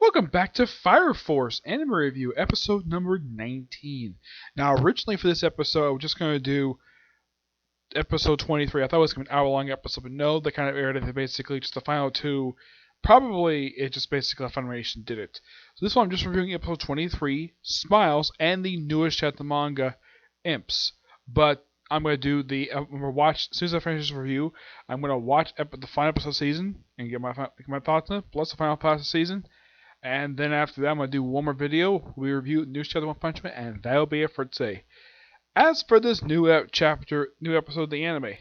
Welcome back to Fire Force Anime Review, episode number 19. Now, originally for this episode, I was just going to do episode 23. I thought it was going to be an hour-long episode, but no, they kind of aired it. They basically just the final two. Probably it just basically Funimation did it. So this one I'm just reviewing episode 23, Smiles, and the newest chapter manga, IMPS. But I'm going to do I'm going to watch, as soon as I finish this review, I'm going to watch the final episode of the season and get my thoughts on it, plus the final episode of the season. And then after that, I'm going to do one more video. We review New Chapter One Punch Man, and that'll be it for today. As for this new episode of the anime,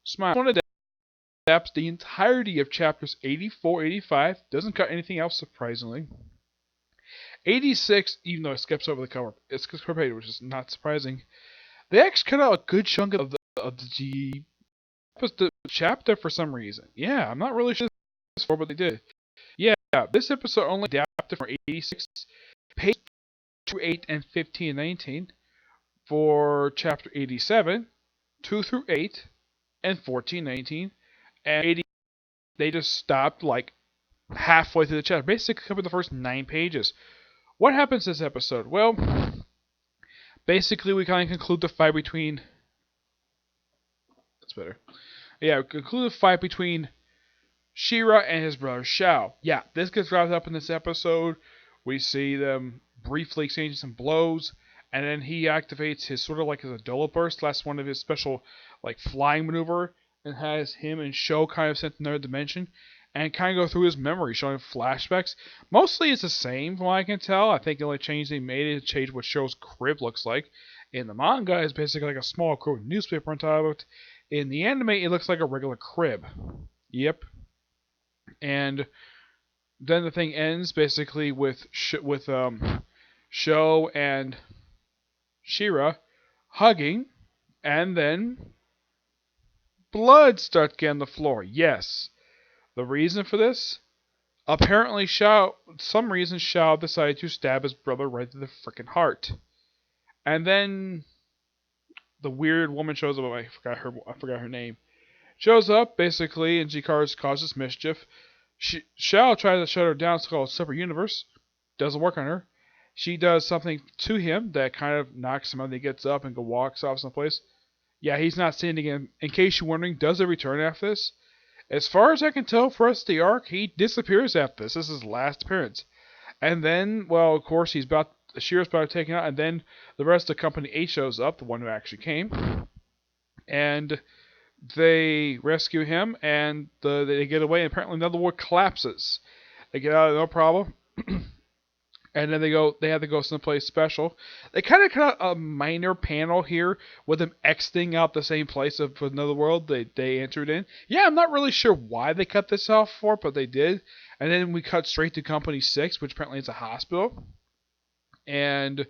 Smile one adapts the entirety of chapters 84, 85. Doesn't cut anything else, surprisingly. 86, even though it skips over the cover, it skips cover page, which is not surprising. They actually cut out a good chunk of the chapter for some reason. Yeah, I'm not really sure this for, but they did. Yeah, this episode only adapted from 86, page 2, 8, and 15 and 19. For chapter 87, 2 through 8, and 14, 19. And 80, they just stopped like halfway through the chapter. Basically covered the first 9 pages. What happens this episode? Well, basically we kind of conclude the fight between... That's better. Yeah, we conclude the fight between Shira and his brother Shao. Yeah, this gets wrapped up in this episode. We see them briefly exchanging some blows, and then he activates his sort of like his Adola Burst, that's one of his special like flying maneuver, and has him and Sho kind of sent to another dimension, and kind of go through his memory, showing flashbacks. Mostly it's the same from what I can tell. I think the only change they made is change what Sho's crib looks like. In the manga, it's basically like a small crib newspaper on top of it. In the anime, it looks like a regular crib. Yep. And then the thing ends basically with Sho and Shira hugging, and then blood starts getting on the floor. Yes. The reason for this? Apparently Shao decided to stab his brother right through the freaking heart. And then the weird woman shows up. I forgot her name. Shows up basically, and she causes mischief. Shao tries to shut her down. It's called Separate Universe. Doesn't work on her. She does something to him that kind of knocks him out. He gets up and walks off someplace. Yeah, he's not seen again. In case you're wondering, does he return after this? As far as I can tell, for us the arc, he disappears after this. This is his last appearance. And then, well, of course, Shira's about to take him out, and then the rest of Company 8 shows up, the one who actually came. And they rescue him, and they get away, and apparently another war collapses. They get out, no problem. And then they have to go someplace special. They kind of cut out a minor panel here with them exiting out the same place of another world they entered in. Yeah, I'm not really sure why they cut this off for, but they did. And then we cut straight to Company 6, which apparently is a hospital. And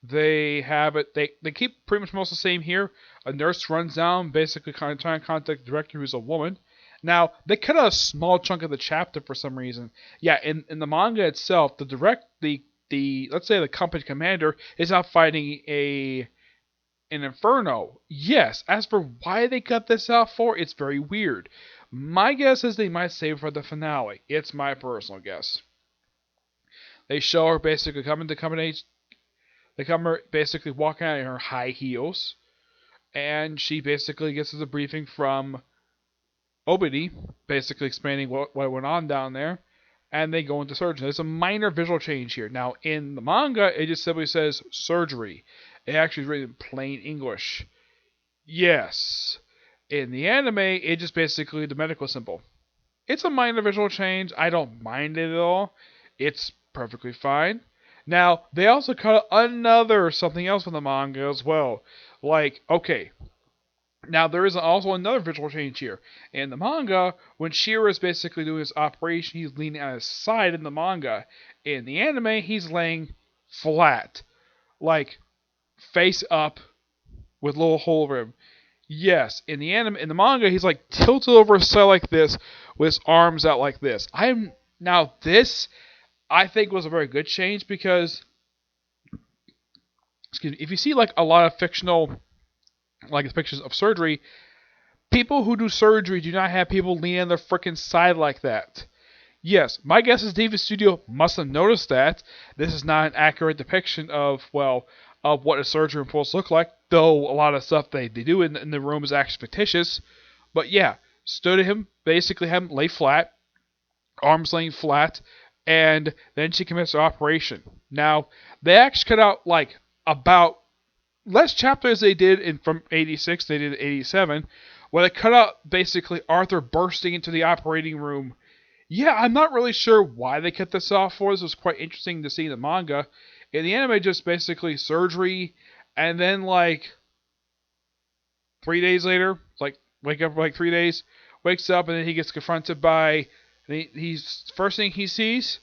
they have it. They keep pretty much most the same here. A nurse runs down, basically kind of trying to contact the director, who's a woman. Now, they cut out a small chunk of the chapter for some reason. Yeah, in the manga itself, let's say the company commander is out fighting an inferno. Yes, as for why they cut this out for, it's very weird. My guess is they might save it for the finale. It's my personal guess. They show her basically coming to Company. They come her basically walking out in her high heels, and she basically gets a briefing from Obidi, basically explaining what went on down there, and they go into surgery. There's a minor visual change here. Now, in the manga, it just simply says surgery. It actually is written in plain English. Yes. In the anime, it just basically the medical symbol. It's a minor visual change. I don't mind it at all. It's perfectly fine. Now, they also cut another something else from the manga as well. Like, okay. Now, there is also another visual change here. In the manga, when Shira is basically doing his operation, he's leaning on his side in the manga. In the anime, he's laying flat. Like, face up with a little hole over him. Yes, in the manga, he's like tilted over his side like this, with his arms out like this. This, I think, was a very good change because, excuse me, if you see like a lot of fictional like pictures of surgery, people who do surgery do not have people leaning on their freaking side like that. Yes, my guess is David Studio must have noticed that this is not an accurate depiction of, well, of what a surgery room supposed to look like, though a lot of stuff they do in the room is actually fictitious. But yeah, stood him, basically had him lay flat, arms laying flat, and then she commits the operation. Now, they actually cut out like about less chapters they did in from 86 they did in 87, where they cut out basically Arthur bursting into the operating room. Yeah, I'm not really sure why they cut this off for. This was quite interesting to see in the manga. In the anime, just basically surgery, and then like 3 days later, like wake up for like 3 days, wakes up, and then he gets confronted by. He's first thing he sees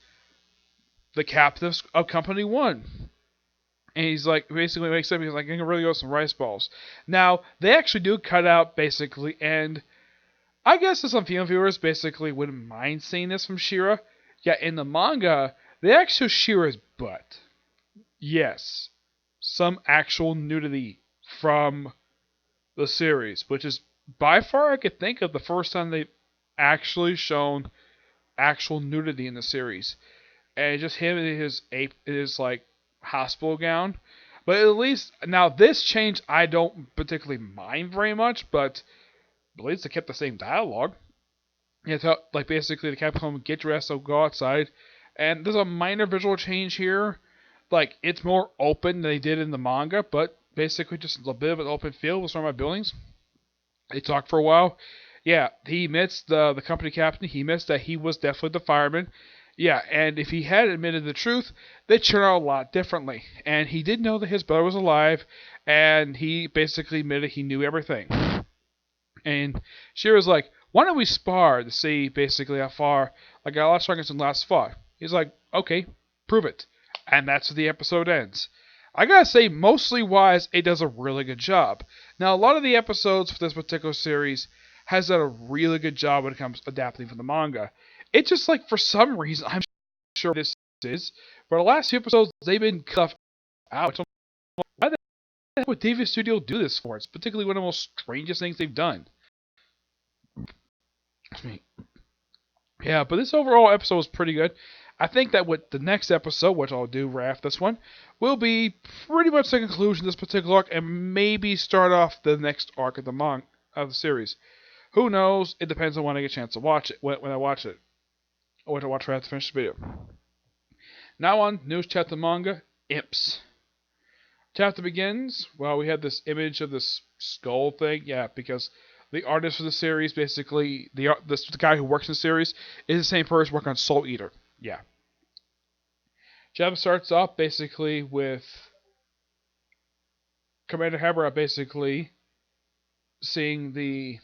the captain of Company One. And he's like, basically wakes up, he's like, I'm gonna really go some rice balls. Now, they actually do cut out, basically, and I guess that some female viewers basically wouldn't mind seeing this from Shira. Yeah, in the manga, they actually show Shira's butt. Yes. Some actual nudity from the series, which is by far I could think of the first time they've actually shown actual nudity in the series. And just him in his like hospital gown. But at least now this change I don't particularly mind very much, but at least they kept the same dialogue. It's like basically the Capcom get dressed, so go outside, and there's a minor visual change here. Like it's more open than they did in the manga, but basically just a bit of an open field with some of my buildings. They talk for a while. Yeah, he admits the company captain. He admits that he was definitely the fireman. Yeah, and if he had admitted the truth, they'd turn out a lot differently. And he did know that his brother was alive, and he basically admitted he knew everything. And Shira's like, why don't we spar to see basically how far, like how much stronger than last fought? He's like, okay, prove it. And that's where the episode ends. I gotta say, mostly wise, it does a really good job. Now, a lot of the episodes for this particular series has done a really good job when it comes to adapting from the manga. It's just like, for some reason, I'm sure this is, for the last few episodes, they've been cut out. Why the heck would David Studio do this for? It's particularly one of the most strangest things they've done. Yeah, but this overall episode was pretty good. I think that with the next episode, which I'll do right after this one, will be pretty much the conclusion of this particular arc, and maybe start off the next arc of the series. Who knows? It depends on when I get a chance to watch it. When I watch it, or when I watch right after finish the video. Now on news chapter manga, IMPS. Chapter begins. Well, we had this image of this skull thing. Yeah, because the artist for the series, basically the guy who works in the series, is the same person working on Soul Eater. Yeah. Chapter starts off basically with Commander Hebra basically seeing the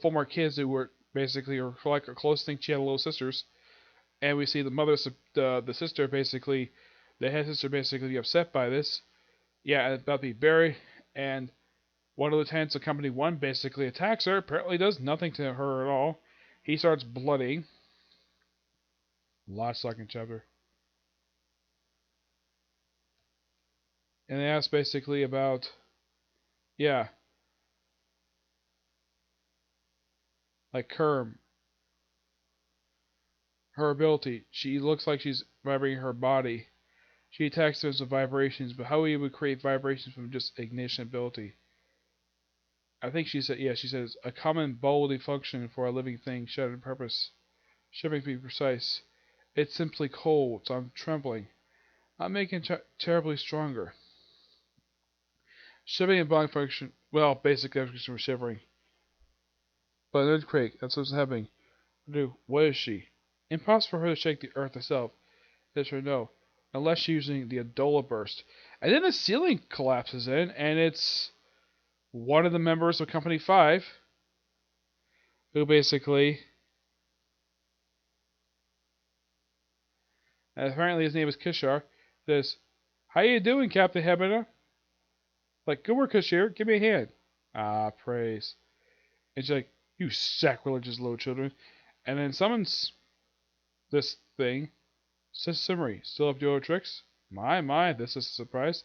former kids who were basically or like her close thing. She had little sisters, and we see the mother, the sister basically, the head sister basically upset by this. Yeah, and about to be buried, and one of the lieutenants of Company 1 basically attacks her. Apparently does nothing to her at all. He starts bloody. Last second chapter. And they ask basically about, yeah, like Kerm, her ability. She looks like she's vibrating her body. She attacks us with vibrations, but how we would create vibrations from just ignition ability? I think she said, yeah, she says, a common bodily function for a living thing, shattered purpose. Shivering to be precise. It's simply cold, so I'm trembling. I'm making terribly stronger. Shivering and body function, well, basically everything's from shivering. But an earthquake, that's what's happening. Dude, what is she? Impossible for her to shake the earth herself. Yes or no. Unless she's using the Adola burst. And then the ceiling collapses in, and it's one of the members of Company 5 who basically, and apparently his name is Kishar, says, how you doing, Captain Hebena? Like, good work, Kishar. Give me a hand. Ah, praise. And she's like, you sacrilegious little children. And then summons this thing. Says Simmery, still up to your tricks? My, this is a surprise.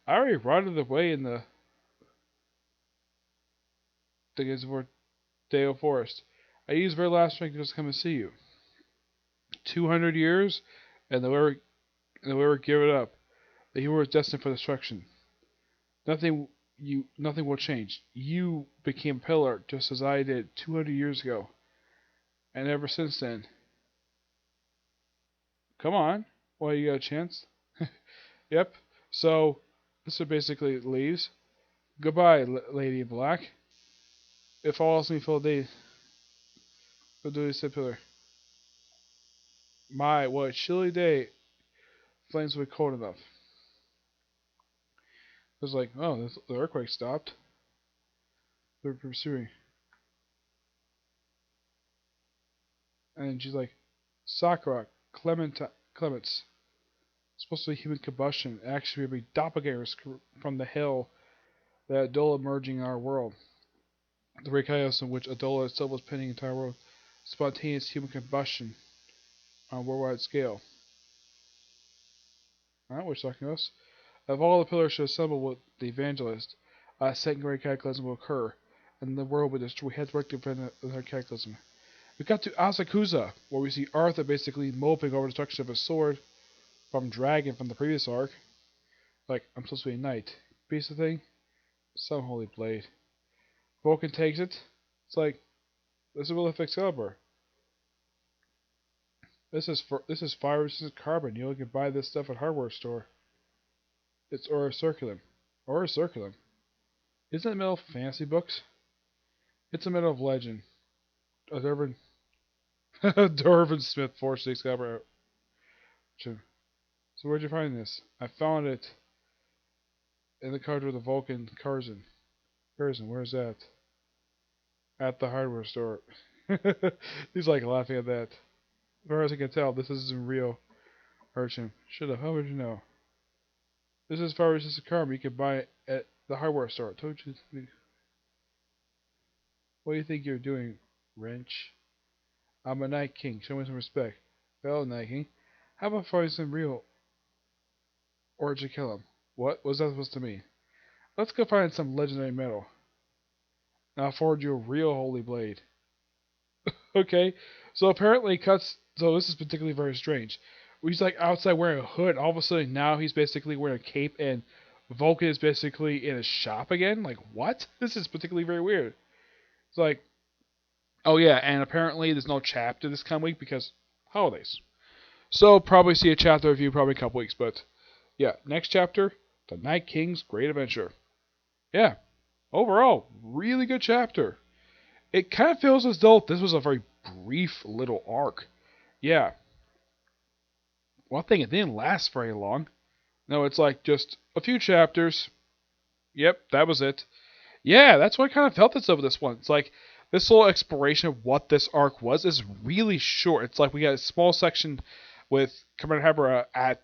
I already rotted away in the Deo Forest. I used very last strength to just come and see you. 200 years, and they were give it up. The hero is destined for destruction. Nothing will change. You became a pillar just as I did 200 years ago, and ever since then. Come on, well you got a chance. Yep. So this is basically leaves. Goodbye, Lady in Black. If all else me full day, will do this pillar. My what a chilly day. Flames will be cold enough. It was like, oh, the earthquake stopped. They're pursuing. And she's like, Sakura, Clements. It's supposed to be human combustion. Actually, we be doppelgangers from the hell that Adola emerging in our world. The very chaos in which Adola itself was pinning the entire world. Spontaneous human combustion on a worldwide scale. Alright, we're talking to us. If all the pillars should assemble with the evangelist, a second great cataclysm will occur, and the world will destroy. We had to work to prevent another cataclysm. We got to Asakusa, where we see Arthur basically moping over the destruction of his sword from Dragon from the previous arc. Like, I'm supposed to be a knight. Piece of thing? Some holy blade. Vulcan takes it. It's like, this is with Excalibur. This is fire resistant carbon. You only can buy this stuff at hardware store. It's or a circulum. Or a circulum. Isn't it metal of fantasy books? It's a metal of legend. A Durban Durban Smith forged Excalibur. So where'd you find this? I found it in the card with the Vulcan Curzon. Where's that? At the hardware store. He's like laughing at that. As far as I can tell, this isn't real. Urchin. Shut up, how would you know? This is fire resistant carbon you can buy it at the hardware store. Told you. What do you think you're doing, wrench? I'm a Night King. Show me some respect. Well, Night King, how about finding some real or did you kill him? What was that supposed to mean? Let's go find some legendary metal. Now I'll forge you a real holy blade. Okay, so apparently cuts. So this is particularly very strange. He's like outside wearing a hood. All of a sudden now he's basically wearing a cape, and Vulcan is basically in a shop again. Like what? This is particularly very weird. It's like, oh yeah, and apparently there's no chapter this coming week because holidays. So probably see a chapter review probably a couple weeks, but yeah, next chapter, The Night King's Great Adventure. Yeah, overall, really good chapter. It kind of feels as though this was a very brief little arc. Yeah. One thing, it didn't last very long. No, it's like just a few chapters. Yep, that was it. Yeah, that's what I kind of felt this over this one. It's like this whole exploration of what this arc was is really short. It's like we got a small section with Commander Hebra at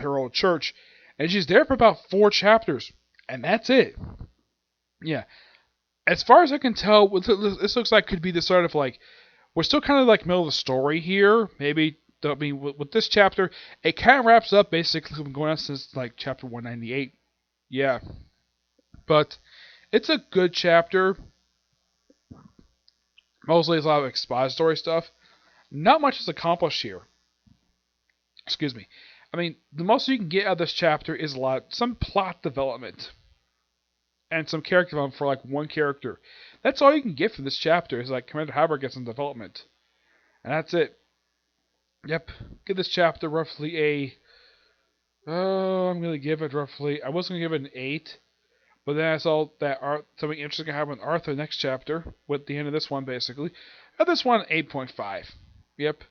her old church, and she's there for about 4 chapters, and that's it. Yeah, as far as I can tell, this looks like could be the start of like we're still kind of like middle of the story here. Maybe I mean with this chapter, it kind of wraps up basically going on since like chapter 198. Yeah, but it's a good chapter. Mostly it's a lot of expository stuff. Not much is accomplished here. Excuse me. I mean, the most you can get out of this chapter is some plot development and some character development for like one character. That's all you can get from this chapter is like Commander Haber gets some development, and that's it. Yep. Give this chapter roughly a. I'm gonna give it roughly. I was gonna give it an 8, but then I saw that something interesting gonna happen with Arthur next chapter with the end of this one basically. And this one 8.5. Yep.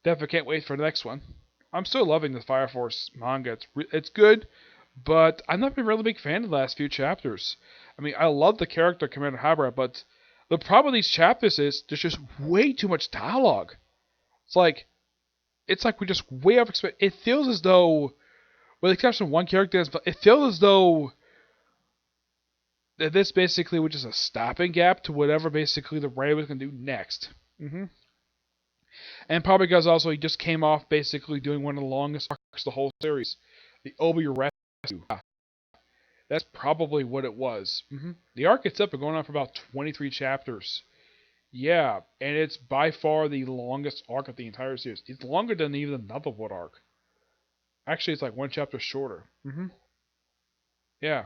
Definitely can't wait for the next one. I'm still loving the Fire Force manga. It's good, but I've not been really big fan of the last few chapters. I mean, I love the character Commander Habra, but the problem with these chapters is there's just way too much dialogue. It's like we're just way off expect. It feels as though, with the exception of one character, it feels as though that this basically was just a stopping gap to whatever basically the writer was going to do next. And probably because also he just came off basically doing one of the longest arcs of the whole series, the Obi Rescue. That's probably what it was. The arc itself been going on for about 23 chapters. Yeah, and it's by far the longest arc of the entire series. It's longer than even the Netherwood arc. Actually, it's like one chapter shorter. Yeah,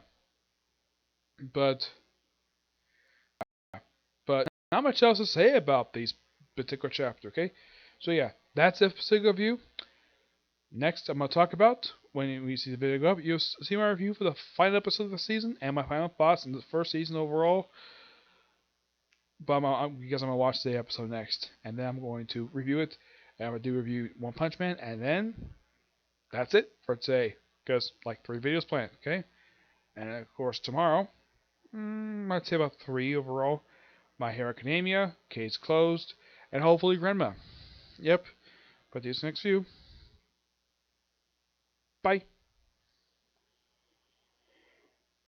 but but not much else to say about these particular chapter. Okay, so yeah, that's a particular review. Next, I'm gonna talk about when we see the video go up. You'll see my review for the final episode of the season and my final thoughts on the first season overall. But because I'm gonna watch the episode next, and then I'm going to review it. And I'm gonna do review One Punch Man, and then that's it for today. Because like 3 videos planned, okay? And of course tomorrow, I'd say about 3 overall. My Hero Academia, Case Closed, and hopefully Grandma. Yep. But these next few. Bye.